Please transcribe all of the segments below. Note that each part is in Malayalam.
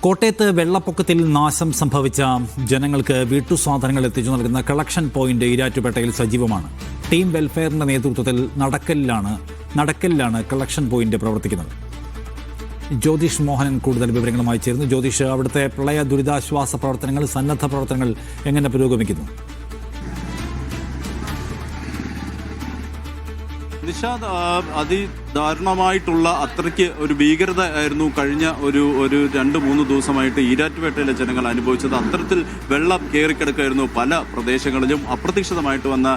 കോട്ടയത്ത് വെള്ളപ്പൊക്കത്തിൽ നാശം സംഭവിച്ച ജനങ്ങൾക്ക് വീട്ടുസാധനങ്ങൾ എത്തിച്ചു നൽകുന്ന കളക്ഷൻ പോയിന്റ് ഈരാറ്റുപേട്ടയിൽ സജീവമാണ്. ടീം വെൽഫെയറിന്റെ നേതൃത്വത്തിൽ നടക്കലിലാണ് കളക്ഷൻ പോയിന്റ് പ്രവർത്തിക്കുന്നത്. ജ്യോതിഷ് മോഹനൻ കൂടുതൽ വിവരങ്ങളുമായി ചേർന്നു. ജ്യോതിഷ്, അവിടുത്തെ പ്രളയ ദുരിതാശ്വാസ പ്രവർത്തനങ്ങൾ, സന്നദ്ധ പ്രവർത്തനങ്ങൾ എങ്ങനെ പുരോഗമിക്കുന്നു? നിഷാദ്, അതിദാരുണമായിട്ടുള്ള അത്രയ്ക്ക് ഒരു ഭീകരത ആയിരുന്നു കഴിഞ്ഞ ഒരു 2-3 ദിവസമായിട്ട് ഈരാറ്റുപേട്ടയിലെ ജനങ്ങൾ അനുഭവിച്ചത്. അത്തരത്തിൽ വെള്ളം കയറിക്കിടക്കായിരുന്നു പല പ്രദേശങ്ങളിലും. അപ്രതീക്ഷിതമായിട്ട് വന്ന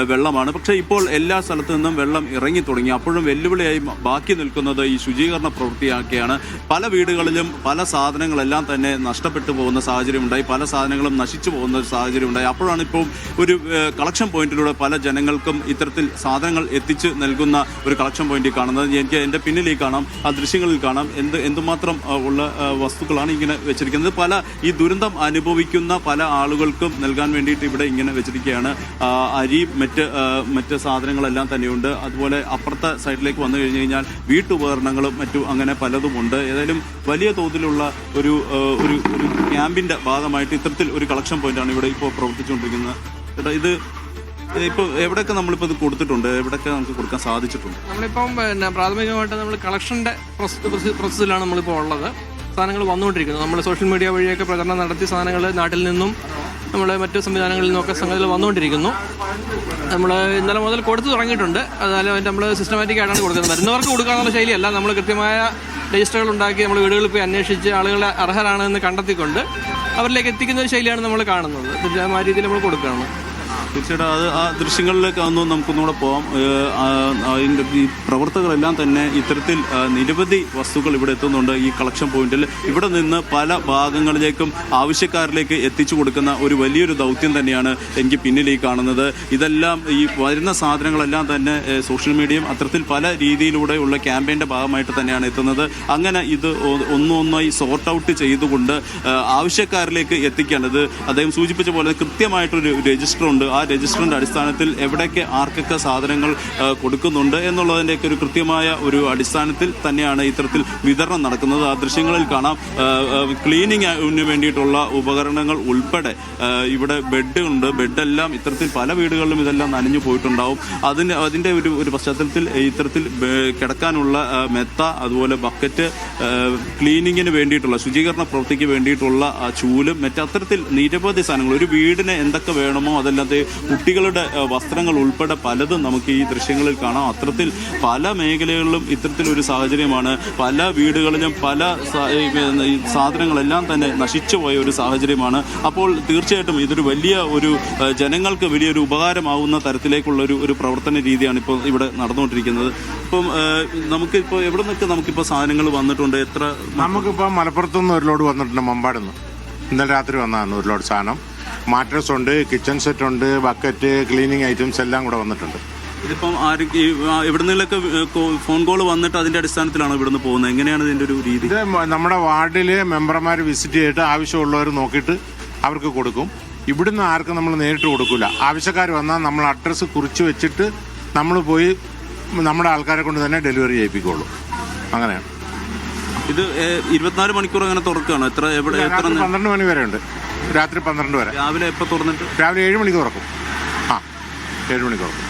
വെള്ളമാണ്. പക്ഷേ ഇപ്പോൾ എല്ലാ സ്ഥലത്തു നിന്നും വെള്ളം ഇറങ്ങി തുടങ്ങി. അപ്പോഴും വെല്ലുവിളിയായി ബാക്കി നിൽക്കുന്നത് ഈ ശുചീകരണ പ്രവൃത്തിയാക്കിയാണ്. പല വീടുകളിലും പല സാധനങ്ങളെല്ലാം തന്നെ നഷ്ടപ്പെട്ടു പോകുന്ന സാഹചര്യം ഉണ്ടായി. പല സാധനങ്ങളും നശിച്ചു പോകുന്ന സാഹചര്യം ഉണ്ടായി. അപ്പോഴാണ് ഇപ്പോൾ ഒരു കളക്ഷൻ പോയിന്റിലൂടെ പല ജനങ്ങൾക്കും ഇത്തരത്തിൽ സാധനങ്ങൾ എത്തിച്ച് നൽകുന്ന ഒരു കളക്ഷൻ പോയിന്റ് കാണുന്നത്. എനിക്ക് എൻ്റെ പിന്നിലേക്ക് കാണാം, ആ ദൃശ്യങ്ങളിൽ കാണാം എന്തുമാത്രം ഉള്ള വസ്തുക്കളാണ് ഇങ്ങനെ വെച്ചിരിക്കുന്നത്. പല ഈ ദുരന്തം അനുഭവിക്കുന്ന പല ആളുകൾക്കും നൽകാൻ വേണ്ടിയിട്ട് ഇവിടെ ഇങ്ങനെ വെച്ചിരിക്കുകയാണ്. അരി, മറ്റ് സാധനങ്ങളെല്ലാം തന്നെയുണ്ട്. അതുപോലെ അപ്പുറത്തെ സൈഡിലേക്ക് വന്നു കഴിഞ്ഞു കഴിഞ്ഞാൽ വീട്ടുപകരണങ്ങളും മറ്റും അങ്ങനെ പലതുമുണ്ട്. ഏതായാലും വലിയ തോതിലുള്ള ഒരു ക്യാമ്പിൻ്റെ ഭാഗമായിട്ട് ഇത്തരത്തിൽ ഒരു കളക്ഷൻ പോയിന്റാണ് ഇവിടെ ഇപ്പോൾ പ്രവർത്തിച്ചുകൊണ്ടിരിക്കുന്നത്. ചേട്ടാ, ഇത് ഇപ്പോൾ എവിടെയൊക്കെ നമ്മളിപ്പോൾ ഇത് കൊടുത്തിട്ടുണ്ട്, എവിടെയൊക്കെ നമുക്ക് കൊടുക്കാൻ സാധിച്ചിട്ടുണ്ട്? നമ്മളിപ്പം പ്രാഥമികമായിട്ട് നമ്മൾ കളക്ഷൻ്റെ പ്രോസസ്സിലാണ് നമ്മളിപ്പോൾ ഉള്ളത്. സാധനങ്ങൾ വന്നുകൊണ്ടിരിക്കുന്നത്. നമ്മൾ സോഷ്യൽ മീഡിയ വഴിയൊക്കെ പ്രചരണം നടത്തി സാധനങ്ങൾ നാട്ടിൽ നിന്നും നമ്മൾ മറ്റു സംവിധാനങ്ങളിൽ നിന്നൊക്കെ സംഗതികൾ വന്നുകൊണ്ടിരിക്കുന്നു. നമ്മൾ ഇന്നലെ മുതൽ കൊടുത്തു തുടങ്ങിയിട്ടുണ്ട്. അതുപോലെ നമ്മൾ സിസ്റ്റമാറ്റിക് ആയിട്ടാണ് കൊടുക്കുന്നത്. വരുന്നവർക്ക് കൊടുക്കാനുള്ള ശൈലിയല്ല. നമ്മൾ കൃത്യമായ രജിസ്റ്ററുകൾ ഉണ്ടാക്കി നമ്മൾ വീടുകളിൽ പോയി അന്വേഷിച്ച് ആളുകളെ അർഹരാണെന്ന് കണ്ടെത്തിക്കൊണ്ട് അവരിലേക്ക് എത്തിക്കുന്ന ഒരു ശൈലിയാണ് നമ്മൾ കാണുന്നത്. ആ രീതിയിൽ നമ്മൾ കൊടുക്കുകയാണ്. തീർച്ചയായിട്ടും അത് ആ ദൃശ്യങ്ങളിലേക്ക് നമുക്കൊന്നുകൂടെ പോകാം. അതിൻ്റെ ഈ പ്രവർത്തകരെല്ലാം തന്നെ ഇത്തരത്തിൽ നിരവധി വസ്തുക്കൾ ഇവിടെ എത്തുന്നുണ്ട് ഈ കളക്ഷൻ പോയിന്റിൽ. ഇവിടെ നിന്ന് പല ഭാഗങ്ങളിലേക്കും ആവശ്യക്കാരിലേക്ക് എത്തിച്ചു കൊടുക്കുന്ന ഒരു വലിയൊരു ദൗത്യം തന്നെയാണ് എനിക്ക് പിന്നിലേക്ക് കാണുന്നത്. ഇതെല്ലാം ഈ വരുന്ന സാധനങ്ങളെല്ലാം തന്നെ സോഷ്യൽ മീഡിയയും അത്തരത്തിൽ പല രീതിയിലൂടെയുള്ള ക്യാമ്പയിൻ്റെ ഭാഗമായിട്ട് തന്നെയാണ് എത്തുന്നത്. അങ്ങനെ ഇത് ഒന്നൊന്നായി സോർട്ട് ഔട്ട് ചെയ്തുകൊണ്ട് ആവശ്യക്കാരിലേക്ക് എത്തിക്കേണ്ടത് അദ്ദേഹം സൂചിപ്പിച്ച പോലെ കൃത്യമായിട്ടൊരു രജിസ്റ്റർ ഉണ്ട്. ആ രജിസ്റ്ററിൻ്റെ അടിസ്ഥാനത്തിൽ എവിടേക്ക് ആർക്കൊക്കെ സാധനങ്ങൾ കൊടുക്കുന്നുണ്ട് എന്നുള്ളതിൻ്റെയൊക്കെ ഒരു കൃത്യമായ ഒരു അടിസ്ഥാനത്തിൽ തന്നെയാണ് ഇത്തരത്തിൽ വിതരണം നടക്കുന്നത്. ആ ദൃശ്യങ്ങളിൽ കാണാം. ക്ലീനിങ്ങിന് വേണ്ടിയിട്ടുള്ള ഉപകരണങ്ങൾ ഉൾപ്പെടെ ഇവിടെ ബെഡ് ഉണ്ട്. ബെഡെല്ലാം ഇത്തരത്തിൽ പല വീടുകളിലും ഇതെല്ലാം നനഞ്ഞു പോയിട്ടുണ്ടാവും. അതിൻ്റെ ഒരു പശ്ചാത്തലത്തിൽ ഇത്തരത്തിൽ കിടക്കാനുള്ള മെത്ത, അതുപോലെ ബക്കറ്റ്, ക്ലീനിങ്ങിന് വേണ്ടിയിട്ടുള്ള ശുചീകരണ പ്രവൃത്തിക്ക് വേണ്ടിയിട്ടുള്ള ചൂലും അത്തരത്തിൽ നിരവധി സാധനങ്ങൾ, ഒരു വീടിന് എന്തൊക്കെ വേണമോ അതെല്ലാം, കുട്ടികളുടെ വസ്ത്രങ്ങൾ ഉൾപ്പെടെ പലതും നമുക്ക് ഈ ദൃശ്യങ്ങളിൽ കാണാം. അത്തരത്തിൽ പല മേഖലകളിലും ഇത്തരത്തിലൊരു സാഹചര്യമാണ്. പല വീടുകളിലും പല സാധനങ്ങളെല്ലാം തന്നെ നശിച്ചു പോയ ഒരു സാഹചര്യമാണ്. അപ്പോൾ തീർച്ചയായിട്ടും ഇതൊരു ജനങ്ങൾക്ക് വലിയൊരു ഉപകാരമാവുന്ന തരത്തിലേക്കുള്ള ഒരു പ്രവർത്തന രീതിയാണ് ഇപ്പോൾ ഇവിടെ നടന്നുകൊണ്ടിരിക്കുന്നത്. ഇപ്പം നമുക്കിപ്പോൾ എവിടെ നിന്നൊക്കെ നമുക്കിപ്പോൾ സാധനങ്ങൾ വന്നിട്ടുണ്ട്? നമുക്കിപ്പോൾ മലപ്പുറത്തുനിന്ന് ഒരു ലോഡ് വന്നിട്ടുണ്ട്. മമ്പാടുന്ന് ഇന്നലെ രാത്രി വന്നതാണ് ഒരു ലോഡ് സാധനം. മാട്രസ് ഉണ്ട്, കിച്ചൺ സെറ്റ് ഉണ്ട്, ബക്കറ്റ്, ക്ലീനിങ് ഐറ്റംസ് എല്ലാം കൂടെ വന്നിട്ടുണ്ട്. ഇതിപ്പം എവിടെ നിന്നൊക്കെ ഫോൺ കോൾ വന്നിട്ട് അതിന്റെ അടിസ്ഥാനത്തിലാണ് ഇവിടുന്ന് പോകുന്നത്? എങ്ങനെയാണ് ഇതിന്റെ ഒരു രീതി? ഇത് നമ്മുടെ വാർഡിലെ മെമ്പർമാർ വിസിറ്റ് ചെയ്തിട്ട് ആവശ്യമുള്ളവർ നോക്കിയിട്ട് അവർക്ക് കൊടുക്കും. ഇവിടുന്ന് ആർക്കും നമ്മൾ നേരിട്ട് കൊടുക്കില്ല. ആവശ്യക്കാർ വന്നാൽ നമ്മൾ അഡ്രസ്സ് കുറിച്ച് വെച്ചിട്ട് നമ്മൾ പോയി നമ്മുടെ ആൾക്കാരെ കൊണ്ട് തന്നെ ഡെലിവറി ചെയ്യിപ്പിക്കുള്ളൂ. അങ്ങനെയാണ്. ഇത് 24 മണിക്കൂർ അങ്ങനെ തുറക്കുകയാണോ? 12 മണി വരെ ഉണ്ട്. രാത്രി 12 വരെ. രാവിലെ എപ്പോൾ തുറന്നിട്ട്? രാവിലെ 7 മണിക്ക് തുറക്കും. 7 മണിക്ക് തുറക്കും.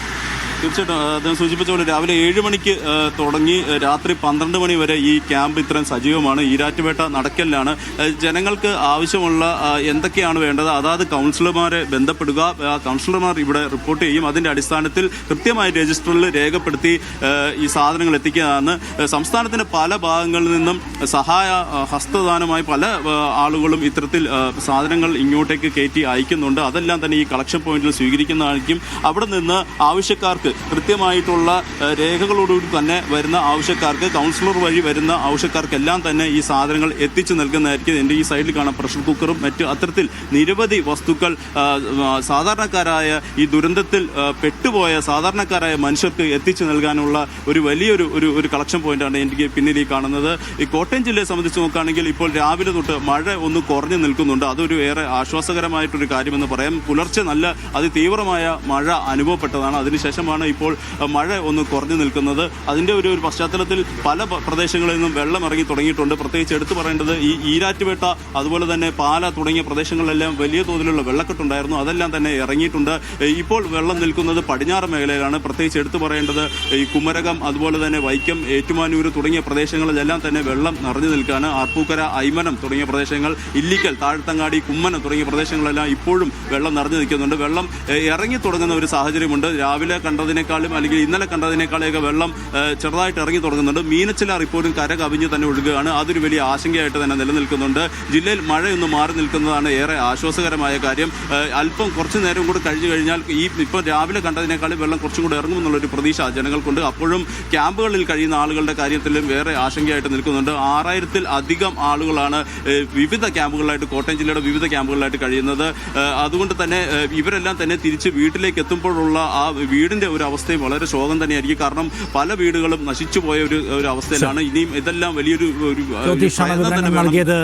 തീർച്ചയായിട്ടും അദ്ദേഹം സൂചിപ്പിച്ച പോലെ രാവിലെ 7 മണിക്ക് തുടങ്ങി രാത്രി 12 മണി വരെ ഈ ക്യാമ്പ് ഇത്രയും സജീവമാണ്. ഈരാറ്റുപേട്ട നടക്കലിലാണ്. ജനങ്ങൾക്ക് ആവശ്യമുള്ള എന്തൊക്കെയാണ് വേണ്ടത് അതാത് കൗൺസിലർമാരെ ബന്ധപ്പെടുക. കൗൺസിലർമാർ ഇവിടെ റിപ്പോർട്ട് ചെയ്യും. അതിൻ്റെ അടിസ്ഥാനത്തിൽ കൃത്യമായി രജിസ്റ്ററിൽ രേഖപ്പെടുത്തി ഈ സാധനങ്ങൾ എത്തിക്കുകയാണ്. സംസ്ഥാനത്തിൻ്റെ പല ഭാഗങ്ങളിൽ നിന്നും സഹായ ഹസ്തദാനമായി പല ആളുകളും ഇത്തരത്തിൽ സാധനങ്ങൾ ഇങ്ങോട്ടേക്ക് കയറ്റി അയക്കുന്നുണ്ട്. അതെല്ലാം തന്നെ ഈ കളക്ഷൻ പോയിന്റിൽ സ്വീകരിക്കുന്നതായിരിക്കും. അവിടെ നിന്ന് ആവശ്യക്കാർക്ക് കൃത്യമായിട്ടുള്ള രേഖകളോടുകൂടി തന്നെ വരുന്ന ആവശ്യക്കാർക്ക്, കൗൺസിലർ വഴി വരുന്ന ആവശ്യക്കാർക്കെല്ലാം തന്നെ ഈ സാധനങ്ങൾ എത്തിച്ചു നൽകുന്നതായിരിക്കും. എൻ്റെ ഈ സൈഡിൽ കാണാം പ്രഷർ കുക്കറും മറ്റ് അത്തരത്തിൽ നിരവധി വസ്തുക്കൾ സാധാരണക്കാരായ ഈ ദുരന്തത്തിൽ പെട്ടുപോയ സാധാരണക്കാരായ മനുഷ്യർക്ക് എത്തിച്ചു നൽകാനുള്ള ഒരു വലിയൊരു കളക്ഷൻ പോയിന്റാണ് എനിക്ക് പിന്നിൽ ഈ കാണുന്നത്. ഈ കോട്ടയം ജില്ലയെ സംബന്ധിച്ച് നോക്കുകയാണെങ്കിൽ ഇപ്പോൾ രാവിലെ തൊട്ട് മഴ ഒന്ന് കുറഞ്ഞു നിൽക്കുന്നുണ്ട്. അതൊരു ഏറെ ആശ്വാസകരമായിട്ടൊരു കാര്യമെന്ന് പറയാം. പുലർച്ചെ നല്ല അതിതീവ്രമായ മഴ അനുഭവപ്പെട്ടതാണ്. അതിനുശേഷമാണ് ശേഷമാണ് ഇപ്പോൾ മഴ ഒന്ന് കുറഞ്ഞു നിൽക്കുന്നത്. അതിൻ്റെ ഒരു പശ്ചാത്തലത്തിൽ പല പ്രദേശങ്ങളിൽ നിന്നും വെള്ളം ഇറങ്ങി തുടങ്ങിയിട്ടുണ്ട്. പ്രത്യേകിച്ച് എടുത്തു പറയേണ്ടത് ഈ ഈരാറ്റുപേട്ട, അതുപോലെ തന്നെ പാല തുടങ്ങിയ പ്രദേശങ്ങളിലെല്ലാം വലിയ തോതിലുള്ള വെള്ളക്കെട്ടുണ്ടായിരുന്നു. അതെല്ലാം തന്നെ ഇറങ്ങിയിട്ടുണ്ട്. ഇപ്പോൾ വെള്ളം നിൽക്കുന്നത് പടിഞ്ഞാറ് മേഖലയിലാണ്. പ്രത്യേകിച്ച് എടുത്തു പറയേണ്ടത് ഈ കുമരകം, അതുപോലെ തന്നെ വൈക്കം, ഏറ്റുമാനൂർ തുടങ്ങിയ പ്രദേശങ്ങളിലെല്ലാം തന്നെ വെള്ളം നിറഞ്ഞു നിൽക്കുകയാണ്. ആർപ്പൂക്കര, ഐമനം തുടങ്ങിയ പ്രദേശങ്ങൾ, ഇല്ലിക്കൽ, താഴത്തങ്ങാടി, കുമ്മനം തുടങ്ങിയ പ്രദേശങ്ങളെല്ലാം ഇപ്പോഴും വെള്ളം നിറഞ്ഞു നിൽക്കുന്നുണ്ട്. വെള്ളം ഇറങ്ങി തുടങ്ങുന്ന ഒരു സാഹചര്യമുണ്ട്. രാവിലെ കണ്ടതിനേക്കാളും അല്ലെങ്കിൽ ഇന്നലെ കണ്ടതിനേക്കാളൊക്കെ വെള്ളം ചെറുതായിട്ട് ഇറങ്ങി തുടങ്ങുന്നുണ്ട്. മീനച്ചിലാർ ഇപ്പോഴും കര കവിഞ്ഞ് തന്നെ ഒഴുകുകയാണ്. അതൊരു വലിയ ആശങ്കയായിട്ട് തന്നെ നിലനിൽക്കുന്നുണ്ട്. ജില്ലയിൽ മഴയൊന്ന് മാറി നിൽക്കുന്നതാണ് ഏറെ ആശ്വാസകരമായ കാര്യം. അല്പം കുറച്ചു നേരം കൂടി കഴിഞ്ഞു കഴിഞ്ഞാൽ ഇപ്പോൾ രാവിലെ കണ്ടതിനേക്കാളും വെള്ളം കുറച്ചും കൂടി ഇറങ്ങുമെന്നുള്ളൊരു പ്രതീക്ഷ ജനങ്ങൾക്കുണ്ട്. അപ്പോഴും ക്യാമ്പുകളിൽ കഴിയുന്ന ആളുകളുടെ കാര്യത്തിലും വേറെ ആശങ്കയായിട്ട് നിൽക്കുന്നുണ്ട്. 6000-ൽ-അധികം ആളുകളാണ് വിവിധ ക്യാമ്പുകളിലായിട്ട്, കോട്ടയം ജില്ലയുടെ വിവിധ ക്യാമ്പുകളിലായിട്ട് കഴിയുന്നത്. അതുകൊണ്ട് തന്നെ ഇവരെല്ലാം തന്നെ തിരിച്ച് വീട്ടിലേക്ക് എത്തുമ്പോഴുള്ള ആ വീടിന്റെ ഒരു അവസ്ഥയും വളരെ ശോകം തന്നെയായിരിക്കും. കാരണം പല വീടുകളും നശിച്ചു പോയ ഒരു അവസ്ഥയിലാണ്. ഇനിയും ഇതെല്ലാം വലിയൊരു നൽകിയത്.